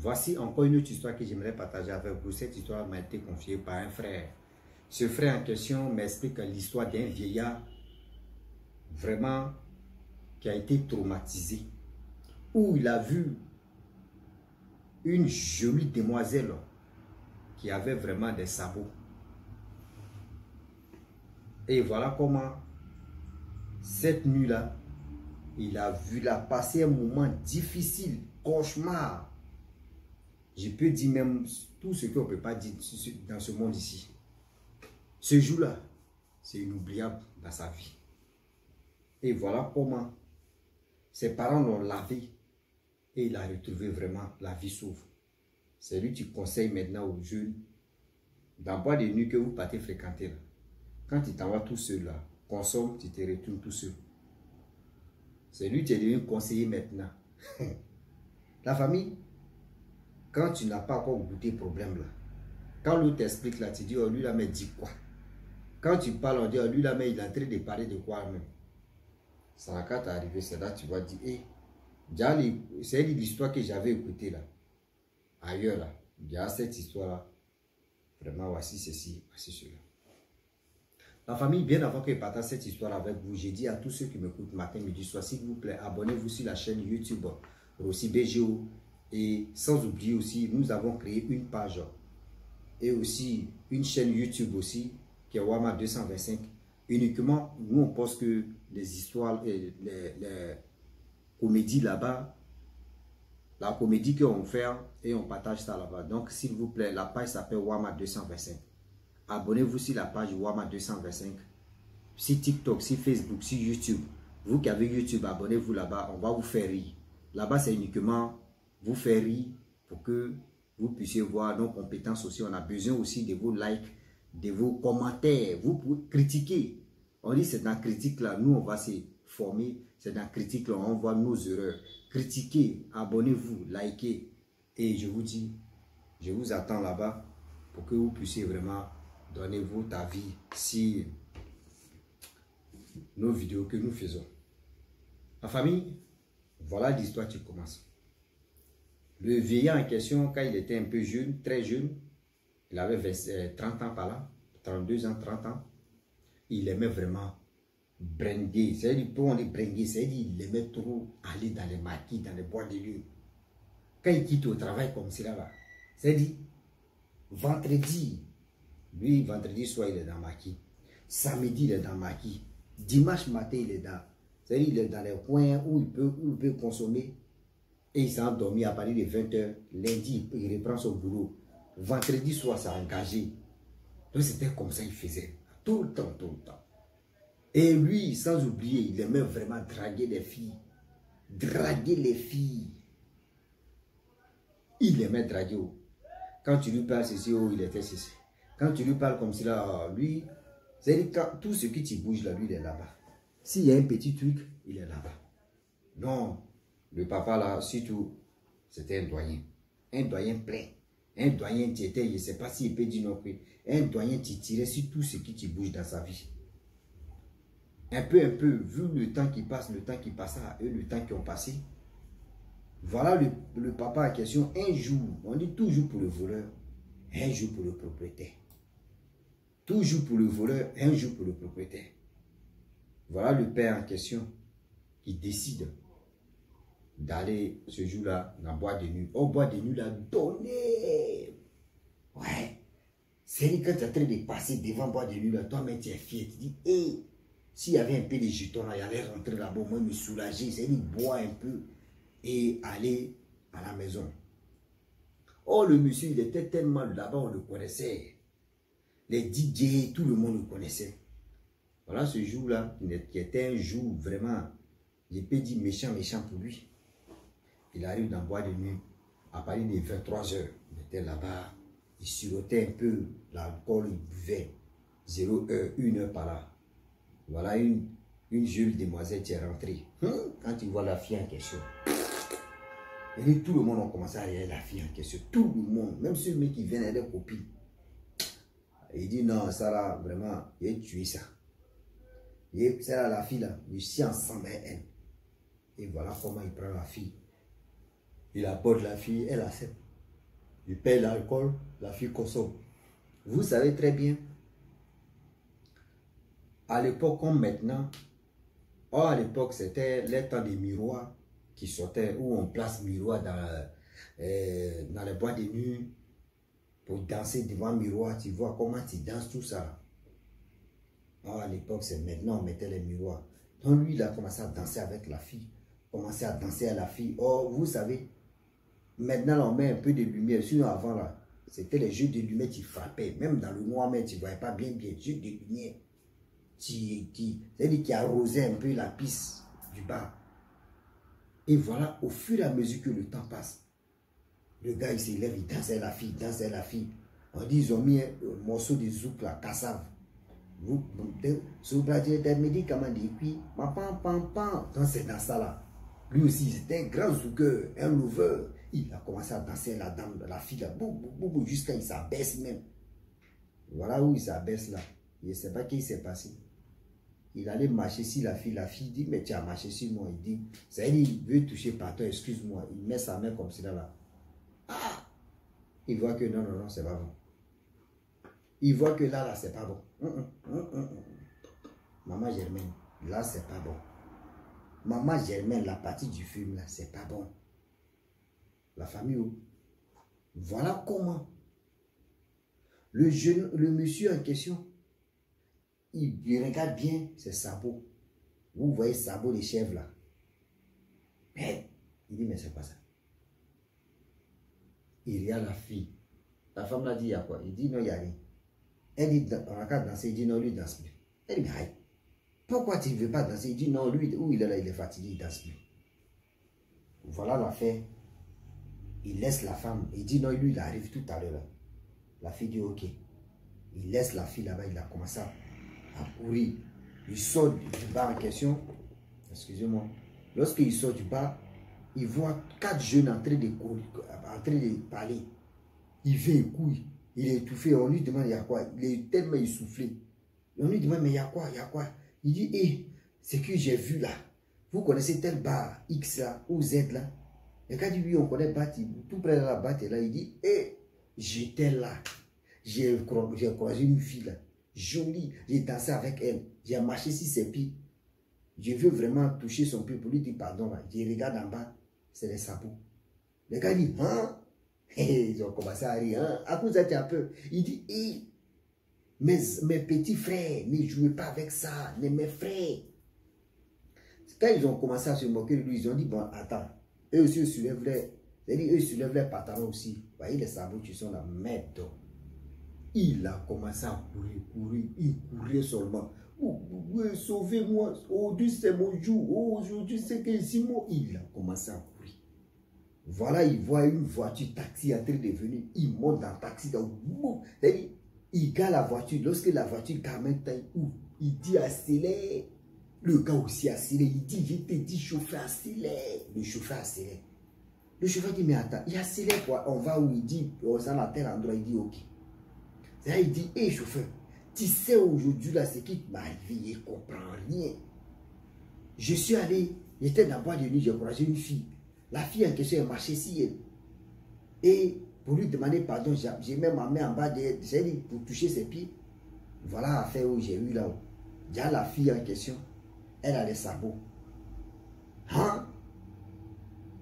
Voici encore une autre histoire que j'aimerais partager avec vous. Cette histoire m'a été confiée par un frère. Ce frère en question m'explique l'histoire d'un vieillard vraiment qui a été traumatisé, où il a vu une jolie demoiselle qui avait vraiment des sabots. Et voilà comment cette nuit-là, il a vu la passer un moment difficile, cauchemar. Je peux dire même tout ce qu'on ne peut pas dire dans ce monde ici. Ce jour-là, c'est inoubliable dans sa vie. Et voilà comment ses parents l'ont lavé et il a retrouvé vraiment la vie sauve. C'est lui qui conseille maintenant aux jeunes, dans bois de nuit que vous partez fréquenter, là, quand tu t'en vas tout seul, là, consomme, tu te retournes tout seul. C'est lui qui est devenu conseiller maintenant. La famille, quand tu n'as pas encore goûté le problème là, quand l'autre t'explique là, tu dis, oh lui là, mais dit quoi? Quand tu parles, on dit, oh lui là, mais il est en train de parler de quoi même? Ça n'a qu'à t'arriver, c'est là tu vas dire, hé, c'est l'histoire que j'avais écoutée là, ailleurs là, il y a cette histoire là, vraiment voici ceci, voici cela. La famille, bien avant que je partage cette histoire avec vous, j'ai dit à tous ceux qui m'écoutent matin, midi, soir, s'il vous plaît, abonnez-vous sur la chaîne YouTube Rossi BGO. Et sans oublier aussi, nous avons créé une page et aussi une chaîne YouTube aussi, qui est Wama 225. Uniquement, nous on poste que les histoires et les comédies là-bas, la comédie qu'on fait et on partage ça là-bas. Donc s'il vous plaît, la page s'appelle Wama 225. Abonnez-vous sur la page Wama 225, sur TikTok, sur Facebook, sur YouTube. Vous qui avez YouTube, abonnez-vous là-bas, on va vous faire rire. Là-bas, c'est uniquement vous faire rire pour que vous puissiez voir nos compétences aussi. On a besoin aussi de vos likes, de vos commentaires. Vous pouvez critiquer. On dit c'est dans la critique là, nous on va se former. C'est dans la critique là, on voit nos erreurs. Critiquez, abonnez-vous, likez. Et je vous dis, je vous attends là-bas pour que vous puissiez vraiment donner votre avis sur nos vidéos que nous faisons. La famille, voilà l'histoire qui commence. Le vieillard en question, quand il était un peu jeune, très jeune, il avait 30 ans par là, 32 ans, 30 ans, il aimait vraiment bringuer. C'est-à-dire, pour on est bringuer, c'est-à-dire il aimait trop aller dans les maquis, dans les bois de nuit. Quand il quitte au travail comme cela, là, c'est-à-dire, vendredi, lui, vendredi soir, il est dans maquis. Samedi, il est dans maquis. Dimanche matin, il est dans. C'est-à-dire, il est dans les coins où il peut consommer. Et il s'est endormi à partir de 20 h. Lundi, il reprend son boulot. Vendredi soir, c'est engagé. Donc, c'était comme ça qu'il faisait. Tout le temps, tout le temps. Et lui, sans oublier, il aimait vraiment draguer les filles. Draguer les filles. Il aimait draguer. Quand tu lui parles ceci, oh, il était ceci. Quand tu lui parles comme cela, lui, c'est-à-dire tout ce qui te bouge là, lui, il est là-bas. S'il y a un petit truc, il est là-bas. Non, le papa là, surtout, c'était un doyen plein. Un doyen qui était, je ne sais pas s'il peut dire non plus, un doyen qui tirait sur tout ce qui te bouge dans sa vie. Un peu, vu le temps qui passe, le temps qui passa et le temps qui ont passé. Voilà le papa en question, un jour, on dit toujours pour le voleur, un jour pour le propriétaire. Toujours pour le voleur, un jour pour le propriétaire. Voilà le père en question qui décide d'aller ce jour-là dans le bois de nuit. Au bois de nuit, là, donner. Ouais. C'est quand tu es en train de passer devant le bois de nuit, là, toi-même tu es fier. Tu dis, hé, s'il y avait un peu de jetons là, il allait rentrer là-bas, moi me soulager, c'est-à-dire boire un peu et aller à la maison. Oh, le monsieur, il était tellement là-bas, on le connaissait. Les DJ, tout le monde le connaissait. Voilà ce jour-là, qui était un jour vraiment, je peux dire méchant pour lui. Il arrive dans le bois de nuit, à partir de 23 h, il était là-bas, il sirotait un peu l'alcool, il buvait 0 h, 1 h par là. Voilà une jolie demoiselle qui est rentrée. Quand il voit la fille en question, et tout le monde a commencé à regarder la fille en question. Tout le monde, même ceux qui viennent avec des copines. Il dit non, ça là, vraiment, il a tué ça. C'est là la fille là, je suis ensemble avec elle. Et voilà comment il prend la fille. Il aborde la fille, elle accepte. Il paye l'alcool, la fille consomme. Vous savez très bien, à l'époque comme maintenant, à l'époque c'était les temps des miroirs qui sortaient, où on place miroir dans les boîtes de nuit pour danser devant le miroir. Tu vois comment tu danses tout ça. À l'époque, c'est maintenant on mettait les miroirs. Donc lui, il a commencé à danser avec la fille. Commencé à danser à la fille. Oh, vous savez, maintenant là, on met un peu de lumière. Sinon avant là, c'était les jeux de lumière qui frappaient. Même dans le noir, mais tu ne voyais pas bien. Jeux de lumière c'est-à-dire qui arrosait un peu la piste du bar. Et voilà, au fur et à mesure que le temps passe, le gars il s'élève, il dansait la fille, dansait la fille. On dit ils ont mis un morceau de zouk là, cassave. Vous, des médicaments de puis, donc c'est dans ça là. Lui aussi, c'était un grand zouker, un lover. Il a commencé à danser la dame, la fille là, jusqu'à il s'abaisse même. Voilà où il s'abaisse là. Je ne sais pas ce qui s'est passé. Il allait marcher sur la fille dit, mais tu as marché sur moi. Il dit, c'est-à-dire, il veut toucher par toi, excuse-moi. Il met sa main comme ça là. Ah! Il voit que non, c'est pas bon. Il voit que là, c'est pas bon. Maman Germaine, là, c'est pas bon. Maman Germaine, la partie du film, là, c'est pas bon. La famille, voilà comment le monsieur en question, il regarde bien ses sabots. Vous voyez sabots des chèvres là. Mais, il dit, mais c'est pas ça. Il regarde la fille. La femme l'a dit, il y a quoi? Il dit, non, il n'y a rien. Elle dit, on a qu'à danser. Il dit, non, lui, il danse plus. Elle dit, mais aïe, pourquoi tu ne veux pas danser? Il dit, non, lui, où il est là, il est fatigué, il ne danse plus. Voilà l'affaire. Il laisse la femme. Il dit, non, lui, il arrive tout à l'heure. La fille dit, ok. Il laisse la fille là-bas, il a commencé à courir. Il sort du bar en question. Excusez-moi. Lorsqu'il sort du bar, il voit 4 jeunes en train de parler. Il vient, il couille. Il est étouffé. On lui demande, il y a quoi? Il est tellement essoufflé. On lui demande, mais il y a quoi? Il y a quoi? Il dit, hé, c'est que j'ai vu là. Vous connaissez tel bar X là, ou Z là? Et quand il dit, oui, on connaît Bati, tout près de la Bati là, il dit, hé, j'étais là. J'ai croisé une fille là, jolie. J'ai dansé avec elle. J'ai marché sur ses pieds. Je veux vraiment toucher son pied pour lui dire pardon. Je regarde en bas, c'est les sabots. Le gars dit, hein? Ils ont commencé à rire, hein? À cause de un peu. Il dit, hé, mes petits frères, ne jouez pas avec ça, mes frères. Quand ils ont commencé à se moquer de lui, ils ont dit, bon, attends, eux aussi, eux soulèvent les pantalons aussi. Vous voyez les sabots qui sont là, merde. Il a commencé à courir, il courait seulement. Sauvez-moi, aujourd'hui c'est mon jour, aujourd'hui c'est que c'est moi. Il a commencé à courir. Voilà, il voit une voiture taxi en train de venir. Il monte dans le taxi, il gare la voiture. Lorsque la voiture carrément ouvre, il dit accélère. Le gars aussi accélère. Il dit, je t'ai dit chauffeur accélère. Le chauffeur accélère. Le chauffeur dit, mais attends, il accélère quoi? On va où? Il dit, on s'en à tel endroit. Il dit, ok. Là, il dit, hé chauffeur, tu sais aujourd'hui là, ce qui m'est arrivé, je ne comprends rien. Je suis allé, j'étais dans la boîte de nuit, j'ai croisé une fille. La fille en question est marchée si elle. Et pour lui demander pardon, j'ai mis ma main en bas pour toucher ses pieds. Voilà l'affaire où j'ai eu là. Déjà la fille en question, elle a les sabots. Hein?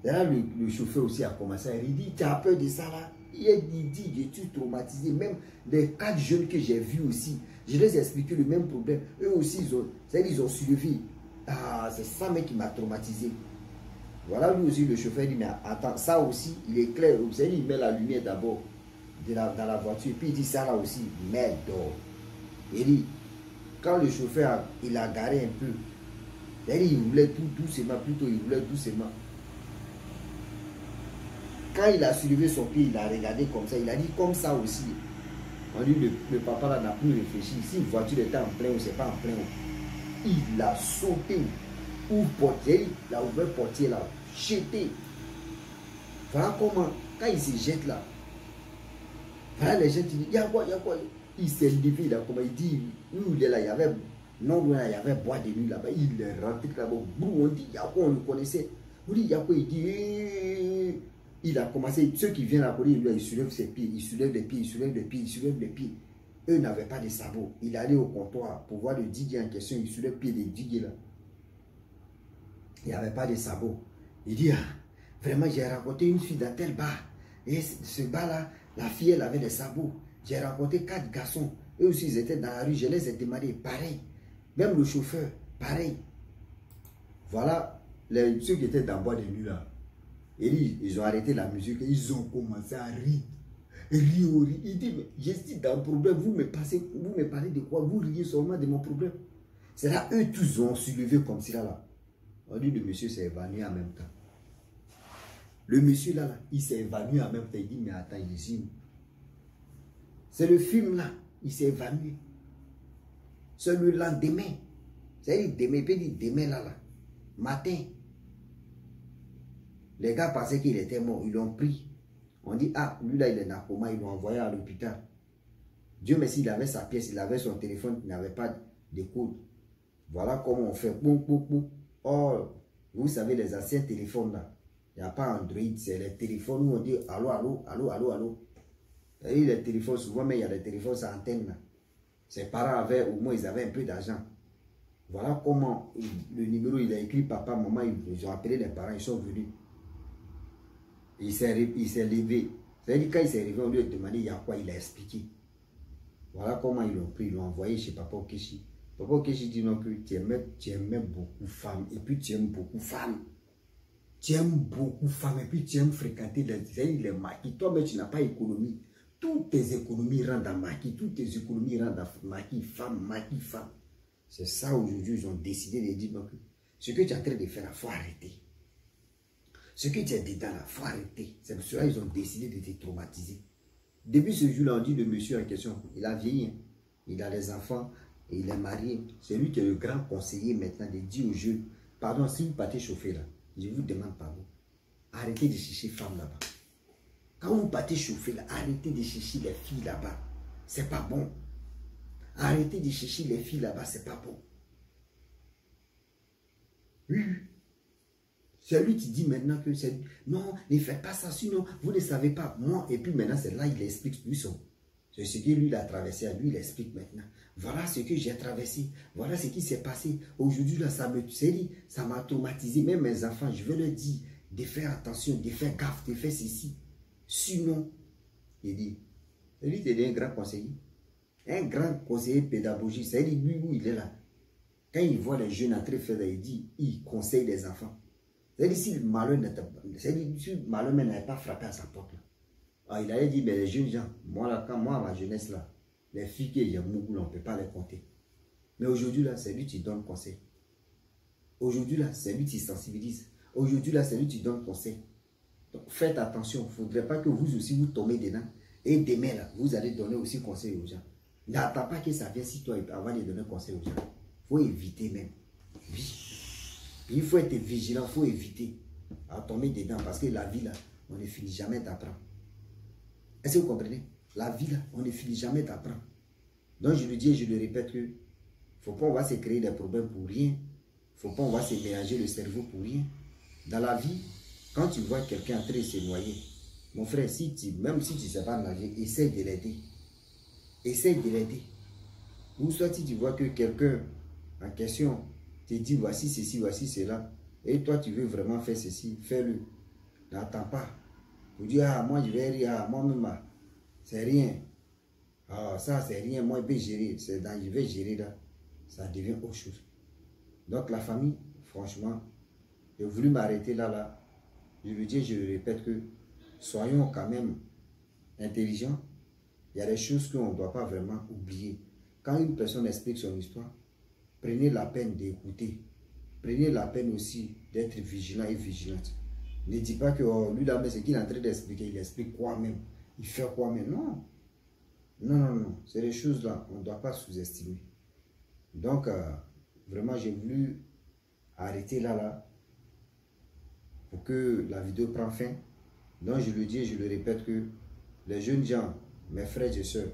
Et là, le chauffeur aussi a commencé à rire. Il dit, tu as peur de ça là? Il dit, je suis traumatisé. Même les 4 jeunes que j'ai vus aussi, je les ai expliqué le même problème. Eux aussi, ils ont suivi. Ah, c'est ça mec qui m'a traumatisé. Voilà, lui aussi, le chauffeur dit, mais attends, ça aussi, il est clair. Vous savez, il met la lumière d'abord dans la voiture. Puis il dit ça là aussi, merde. Il dit, quand le chauffeur, il a garé un peu, il roulait tout doucement, plutôt il roulait doucement. Quand il a soulevé son pied, il a regardé comme ça. Il a dit comme ça aussi. On dit le papa là n'a plus réfléchi. Si une voiture était en plein ou c'est pas en plein. Il a sauté. Ou portier, il a ouvert le portier là. Jeté. Voilà comment, quand il se jette là. Voilà les gens qui disent, il y a quoi? Il s'est levé là, comme il dit, où il est là, il y avait, non loin, il y avait bois de nuit là-bas. Il est rentré là-bas. On dit, il y a quoi? On le connaissait. On dit, il y a quoi? Il dit, Il a commencé, ceux qui viennent à côté, il soulève ses pieds, il soulève les pieds, il soulève les pieds, il soulève les pieds. Eux n'avaient pas de sabots. Il allait au comptoir pour voir le DJ en question, il soulève le pied des DJ là. Il n'y avait pas de sabots. Il dit, ah, vraiment, j'ai rencontré une fille dans tel bar. Et ce bar-là, la fille, elle avait des sabots. J'ai rencontré 4 garçons. Eux aussi, ils étaient dans la rue. Je les ai demandé, pareil. Même le chauffeur, pareil. Voilà ceux qui étaient dans le bois de nuit là. Et ils ont arrêté la musique. Ils ont commencé à rire. Rire. Il dit, mais je suis dans le problème. Vous me parlez de quoi? Vous riez seulement de mon problème. C'est là, eux tous ont soulevé comme ça là. On dit, le monsieur s'est évanoui en même temps. Le monsieur là, il s'est évanoui en même temps. Il dit, mais attends, il est ici. C'est le film là. Il s'est évanoui. C'est le lendemain. C'est-à-dire, demain, il peut dire demain là. Matin. Les gars pensaient qu'il était mort. Ils l'ont pris. On dit, ah, lui là, il est narcoman. Ils l'ont envoyé à l'hôpital. Dieu merci, il avait sa pièce. Il avait son téléphone. Il n'avait pas de code. Voilà comment on fait. Boum, boum, boum. Or, vous savez, les anciens téléphones là. Il n'y a pas Android. C'est les téléphones où on dit allô, allô, allô, allô, allô. Et les téléphones, souvent, mais il y a des téléphones sans antenne là. Ses parents avaient, au moins, ils avaient un peu d'argent. Voilà comment le numéro, il a écrit papa, maman, ils ont appelé les parents, ils sont venus. Il s'est levé. C'est-à-dire, quand il s'est levé, on lui a demandé il y a quoi, il a expliqué. Voilà comment ils l'ont pris, ils l'ont envoyé chez Papa Okechi. Papa Okechi dit non, que tu aimais beaucoup femmes, et puis tu aimes beaucoup femmes. Tu aimes beaucoup femmes, et puis tu aimes fréquenter les maquis. Toi, mais tu n'as pas économie. Toutes tes économies rentrent dans maquis, toutes tes économies rentrent dans maquis, femmes, maquis, femmes. C'est ça aujourd'hui, ils ont décidé de dire donc, ce que tu es en train de faire, il faut arrêter. Ce que tu es dedans, il faut arrêter. C'est pour cela qu'ils ont décidé de te traumatiser. Depuis ce jour-là, on dit le monsieur en question, il a vieilli, il a des enfants, et il est marié. C'est lui qui est le grand conseiller maintenant de dire aux jeunes, pardon, si vous partez chauffer là, je vous demande pardon. Arrêtez de chercher femmes là-bas. Quand vous partez chauffer là, arrêtez de chercher les filles là-bas. C'est pas bon. Arrêtez de chercher les filles là-bas, c'est pas bon. Oui. C'est lui qui dit maintenant que c'est... Non, ne faites pas ça, sinon vous ne savez pas. Moi, et puis maintenant, c'est là il explique lui son. C'est ce que lui il a traversé, lui il explique maintenant. Voilà ce que j'ai traversé. Voilà ce qui s'est passé. Aujourd'hui, là, ça m'a traumatisé. Même mes enfants, je veux leur dire de faire attention, de faire gaffe, de faire ceci. Sinon, il dit, lui, il est un grand conseiller. Un grand conseiller pédagogique. C'est-à-dire, lui, où il est là. Quand il voit les jeunes entrer faire, il dit, il conseille les enfants. C'est-à-dire, si le malheur n'avait pas frappé à sa porte, là. Alors, il allait dire, mais les jeunes gens, moi, là, quand moi, à ma jeunesse, là, les filles qui ont Mougoul, on ne peut pas les compter. Mais aujourd'hui, là, c'est lui qui donne conseil. Aujourd'hui, là, c'est lui qui sensibilise. Aujourd'hui, là, c'est lui qui donne conseil. Donc, faites attention. Il ne faudrait pas que vous aussi, vous tombez dedans. Et demain, là, vous allez donner aussi conseil aux gens. N'attends pas que ça vienne si toi, avant de donner conseil aux gens. Il faut éviter même. Oui. Il faut être vigilant, il faut éviter à tomber dedans. Parce que la vie, là, on ne finit jamais d'apprendre. Est-ce que vous comprenez? La vie, là, on ne finit jamais d'apprendre. Donc, je le dis et je le répète que il ne faut pas on va se créer des problèmes pour rien. Il ne faut pas on va se mélanger le cerveau pour rien. Dans la vie, quand tu vois quelqu'un en train de se noyer, mon frère, même si tu ne sais pas nager, essaye de l'aider. Essaye de l'aider. Ou soit si tu vois que quelqu'un en question te dit voici ceci, voici cela, et toi tu veux vraiment faire ceci, fais-le. N'attends pas. Vous dites, ah, moi je vais rire, ah, moi-même, c'est rien. Ah, ça c'est rien, moi je vais gérer. C'est dans je vais gérer là, ça devient autre chose. Donc la famille, franchement, j'ai voulu m'arrêter là. Je le dis, je le répète que soyons quand même intelligents. Il y a des choses qu'on ne doit pas vraiment oublier. Quand une personne explique son histoire, prenez la peine d'écouter. Prenez la peine aussi d'être vigilant et vigilante. Ne dis pas que oh, lui là, mais c'est qu'il est en train d'expliquer, il explique quoi même, il fait quoi même. Non. Non. C'est des choses là, on ne doit pas sous-estimer. Donc, vraiment, j'ai voulu arrêter là, pour que la vidéo prenne fin. Donc, je le dis et je le répète que les jeunes gens, mes frères et soeurs,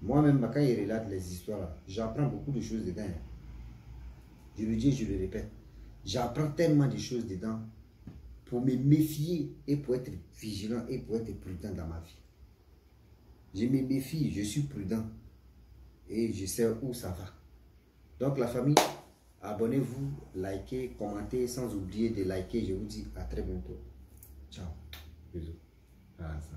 moi-même, quand ils relatent les histoires, j'apprends beaucoup de choses dedans. Je le dis et je le répète. J'apprends tellement de choses dedans. pour me méfier et pour être vigilant et pour être prudent dans ma vie. Je me méfie, je suis prudent et je sais où ça va. Donc la famille, abonnez-vous, likez, commentez, sans oublier de liker. Je vous dis à très bientôt. Ciao. Bisous. Voilà ça.